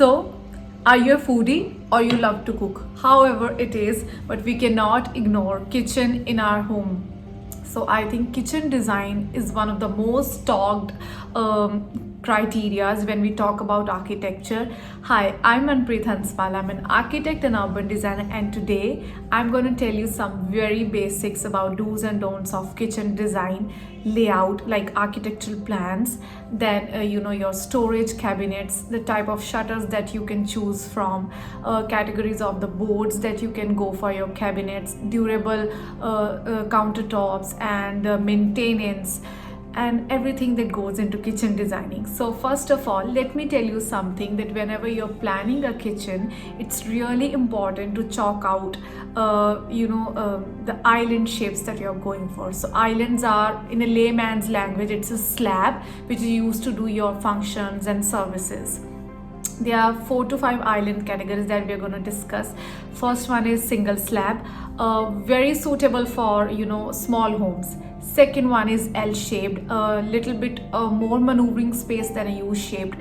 So, are you a foodie or you love to cook? However it is, but we cannot ignore kitchen in our home. So I think kitchen design is one of the most talked criterias when we talk about architecture. Hi, I'm Manpreet Hanswal. I'm an architect and urban designer, and today I'm going to tell you some very basics about do's and don'ts of kitchen design, layout like architectural plans, then your storage cabinets, the type of shutters that you can choose from, categories of the boards that you can go for your cabinets, durable countertops, and maintenance, and everything that goes into kitchen designing. So first of all, let me tell you something, that whenever you're planning a kitchen, it's really important to chalk out the island shapes that you're going for. So islands are, in a layman's language, it's a slab which is used to do your functions and services. There are 4 to 5 island categories that we are going to discuss. First one is single slab, very suitable for small homes. Second one is L-shaped, a little bit more maneuvering space than a U-shaped.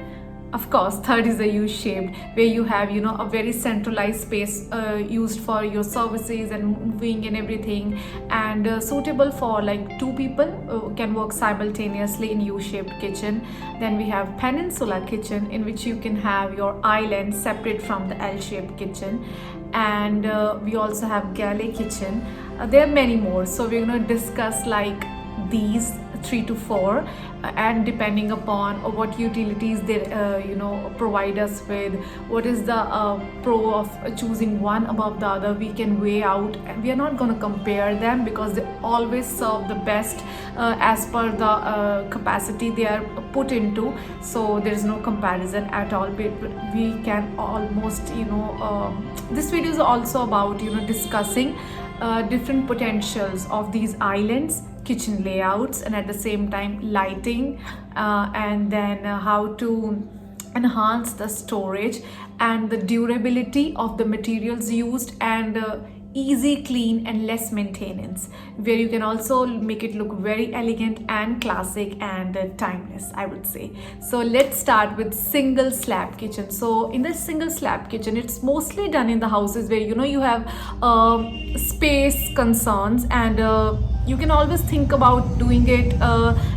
Of course, third is a U-shaped, where you have a very centralized space used for your services and moving and everything, and suitable for like 2 people can work simultaneously in U-shaped kitchen. Then we have peninsula kitchen, in which you can have your island separate from the L-shaped kitchen, and we also have galley kitchen. There are many more, so we're going to discuss like these 3 to 4, and depending upon what utilities they provide us with, what is the pro of choosing one above the other, we can weigh out, and we are not going to compare them because they always serve the best as per the capacity they are put into. So there is no comparison at all. We can almost this video is also about discussing different potentials of these islands, kitchen layouts, and at the same time lighting, and then how to enhance the storage and the durability of the materials used, and easy clean and less maintenance, where you can also make it look very elegant and classic and timeless, I would say. So let's start with single slab kitchen. So in the single slab kitchen, it's mostly done in the houses where you have space concerns, and you can always think about doing it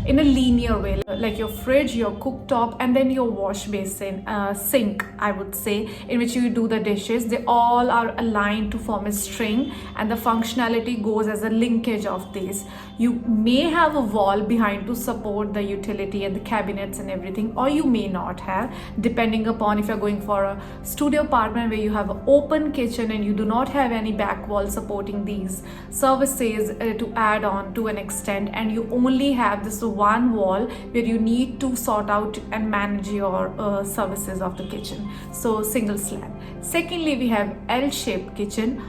in a linear way, like your fridge, your cooktop, and then your wash basin, sink, I would say, in which you do the dishes. They all are aligned to form a string, and the functionality goes as a linkage of these. You may have a wall behind to support the utility and the cabinets and everything, or you may not have, depending upon if you're going for a studio apartment where you have an open kitchen and you do not have any back wall supporting these services to add on to an extent, and you only have this one wall where you need to sort out and manage your services of the kitchen. So single slab. Secondly, we have L-shaped kitchen,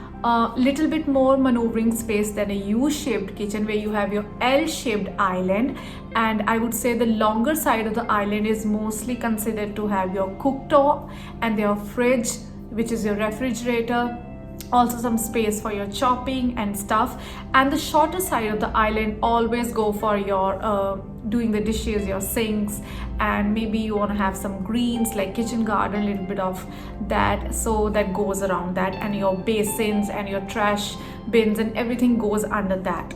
little bit more maneuvering space than a U-shaped kitchen, where you have your L-shaped island, and I would say the longer side of the island is mostly considered to have your cooktop and your fridge, which is your refrigerator, also some space for your chopping and stuff, and the shorter side of the island always go for your doing the dishes, your sinks, and maybe you want to have some greens like kitchen garden, a little bit of that, so that goes around that, and your basins and your trash bins and everything goes under that.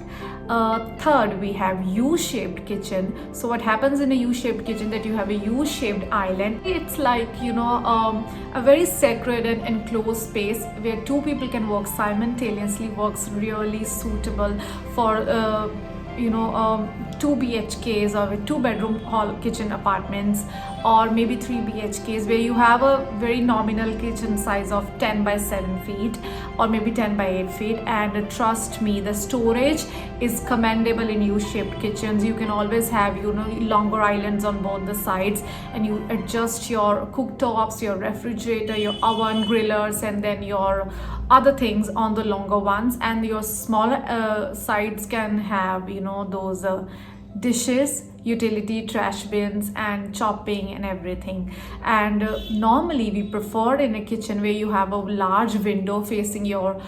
Third, we have U-shaped kitchen. So what happens in a U-shaped kitchen, that you have a U-shaped island. It's like a very sacred and enclosed space where 2 people can work simultaneously. Works really suitable for 2 BHKs or with 2-bedroom hall kitchen apartments, or maybe 3 BHKs where you have a very nominal kitchen size of 10 by 7 feet or maybe 10 by 8 feet. And trust me, the storage is commendable in U-shaped kitchens. You can always have longer islands on both the sides, and you adjust your cooktops, your refrigerator, your oven, grillers, and then your other things on the longer ones, and your smaller sides can have those dishes, utility, trash bins, and chopping and everything. And normally we prefer in a kitchen where you have a large window facing your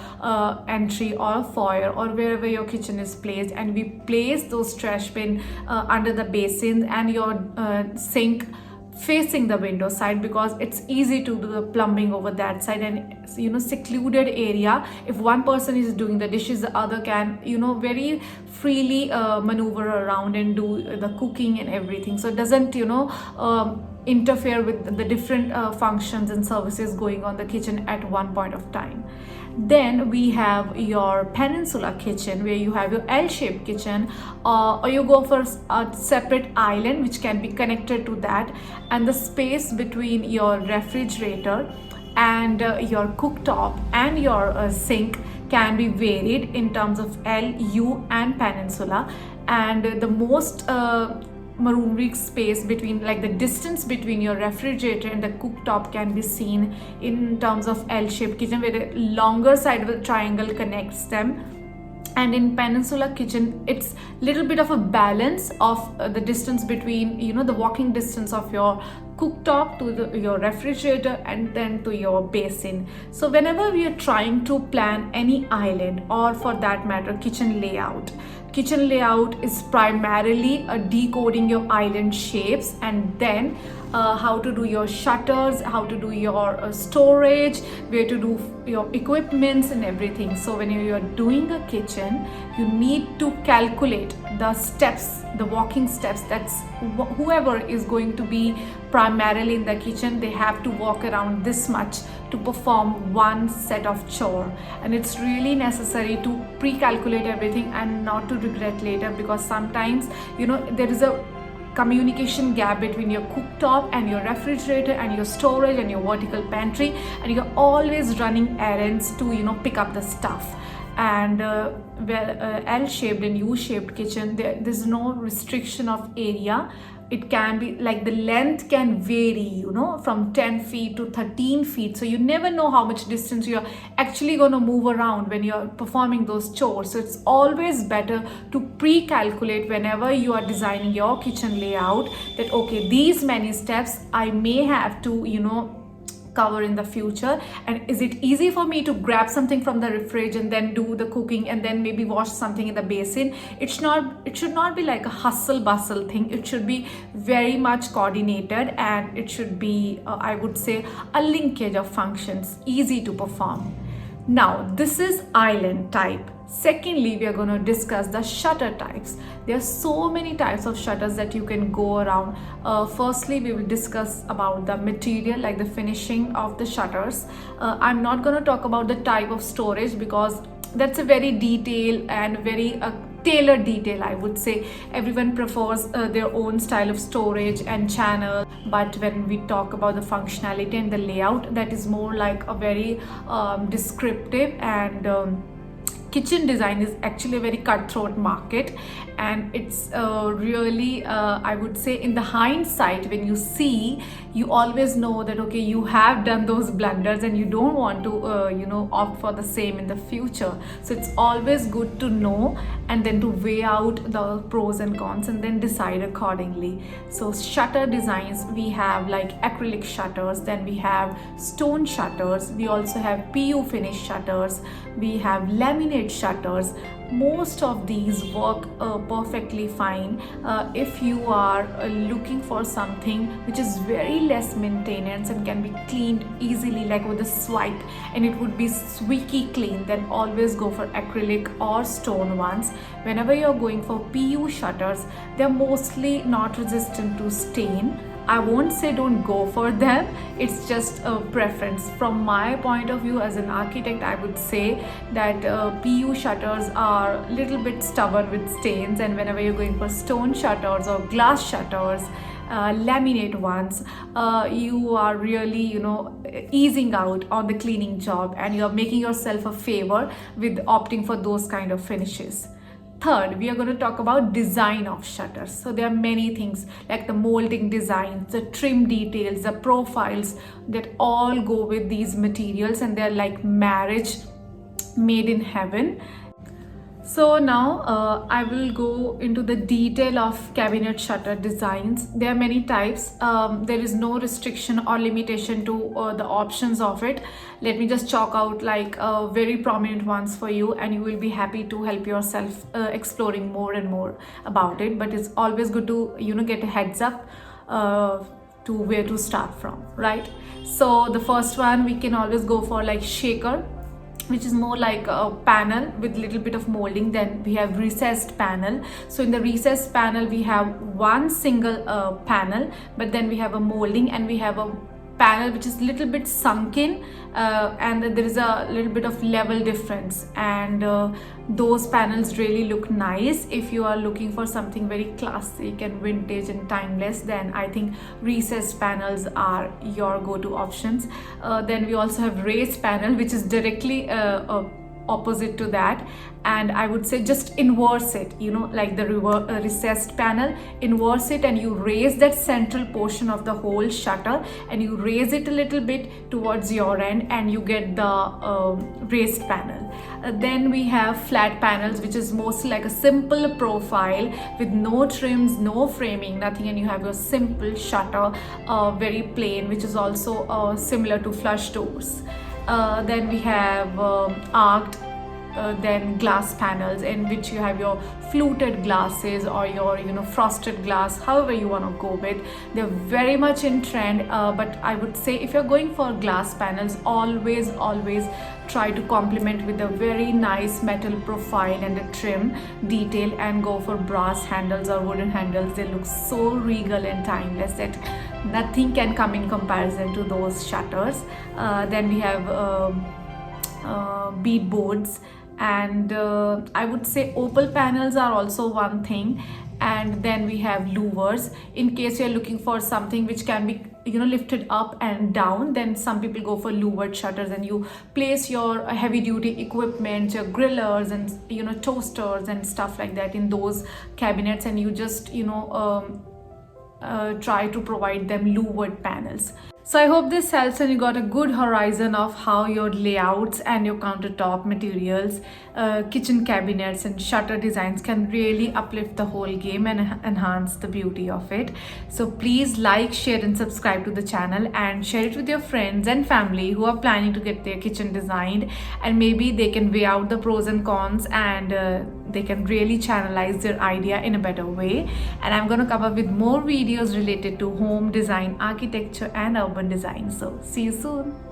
entry or foyer or wherever your kitchen is placed, and we place those trash bin under the basins and your sink facing the window side, because it's easy to do the plumbing over that side, and secluded area. If one person is doing the dishes, the other can very freely maneuver around and do the cooking and everything, so it doesn't interfere with the different functions and services going on the kitchen at one point of time. Then we have your peninsula kitchen, where you have your L-shaped kitchen, or you go for a separate island which can be connected to that, and the space between your refrigerator and your cooktop and your sink can be varied in terms of L, U and peninsula. And the most maroon space between, like the distance between your refrigerator and the cooktop, can be seen in terms of L-shaped kitchen, where the longer side of the triangle connects them. And in peninsula kitchen, it's little bit of a balance of the distance between the walking distance of your cooktop to your refrigerator and then to your basin. So whenever we are trying to plan any island, or for that matter kitchen layout is primarily decoding your island shapes, and then how to do your shutters, how to do your storage, where to do your equipments and everything. So when you are doing a kitchen, you need to calculate the steps, the walking steps. That's whoever is going to be primarily in the kitchen, they have to walk around this much to perform one set of chore. And it's really necessary to pre-calculate everything and not to regret later, because sometimes there is a communication gap between your cooktop and your refrigerator and your storage and your vertical pantry, and you're always running errands to pick up the stuff. And L-shaped and U-shaped kitchen, there's no restriction of area. It can be like the length can vary from 10 feet to 13 feet, so you never know how much distance you're actually going to move around when you're performing those chores. So it's always better to pre-calculate whenever you are designing your kitchen layout, that okay, these many steps I may have to cover in the future, and is it easy for me to grab something from the fridge and then do the cooking and then maybe wash something in the basin. It should not be like a hustle bustle thing. It should be very much coordinated, and it should be I would say a linkage of functions, easy to perform. Now this is island type. Secondly, we are going to discuss the shutter types. There are so many types of shutters that you can go around. Firstly, we will discuss about the material, like the finishing of the shutters. I'm not going to talk about the type of storage, because that's a very detailed and very tailored detail. I would say everyone prefers their own style of storage and channel, but when we talk about the functionality and the layout, that is more like a very descriptive, and kitchen design is actually a very cutthroat market, and it's really I would say, in the hindsight, when you see, you always know that okay, you have done those blunders and you don't want to opt for the same in the future. So it's always good to know, and then to weigh out the pros and cons and then decide accordingly. So shutter designs, we have like acrylic shutters, then we have stone shutters, we also have PU finish shutters, we have laminate shutters. Most of these work perfectly fine if you are looking for something which is very less maintenance and can be cleaned easily, like with a swipe, and it would be squeaky clean. Then always go for acrylic or stone ones. Whenever you're going for PU shutters, they're mostly not resistant to stain. I won't say don't go for them, it's just a preference. From my point of view as an architect, I would say that PU shutters are a little bit stubborn with stains, and whenever you're going for stone shutters or glass shutters, laminate ones, you are really easing out on the cleaning job, and you're making yourself a favor with opting for those kind of finishes. Third, we are going to talk about design of shutters. So there are many things like the molding designs, the trim details, the profiles that all go with these materials, and they're like marriage made in heaven. So now I will go into the detail of cabinet shutter designs. There are many types. There is no restriction or limitation to the options of it. Let me just chalk out like very prominent ones for you, and you will be happy to help yourself exploring more and more about it. But it's always good to get a heads up to where to start from, right? So the first one, we can always go for like shaker, which is more like a panel with little bit of molding. Then we have recessed panel. So in the recessed panel we have one single panel, but then we have a molding, and we have a panel which is little bit sunken, and there is a little bit of level difference, and those panels really look nice. If you are looking for something very classic and vintage and timeless, then I think recessed panels are your go-to options. Then we also have raised panel, which is directly opposite to that, and I would say just inverse it, you know, like the recessed panel, inverse it, and you raise that central portion of the whole shutter, and you raise it a little bit towards your end, and you get the raised panel. Then we have flat panels, which is mostly like a simple profile with no trims, no framing, nothing, and you have your simple shutter, very plain, which is also similar to flush doors. Then we have arced, then glass panels, in which you have your fluted glasses or your, you know, frosted glass, however you want to go with. They're very much in trend, but I would say if you're going for glass panels, always try to complement with a very nice metal profile and a trim detail, and go for brass handles or wooden handles. They look so regal and timeless that nothing can come in comparison to those shutters. Then we have bead boards, and I would say opal panels are also one thing. And then we have louvers, in case you're looking for something which can be, you know, lifted up and down. Then some people go for louvered shutters, and you place your heavy duty equipment, your grillers and, you know, toasters and stuff like that in those cabinets, and you just, you know, try to provide them louvered panels. So I hope this helps and you got a good horizon of how your layouts and your countertop materials, kitchen cabinets and shutter designs can really uplift the whole game and enhance the beauty of it. So please like, share and subscribe to the channel, and share it with your friends and family who are planning to get their kitchen designed, and maybe they can weigh out the pros and cons, and they can really channelize their idea in a better way. And I'm going to come up with more videos related to home design, architecture and urban design. So see you soon.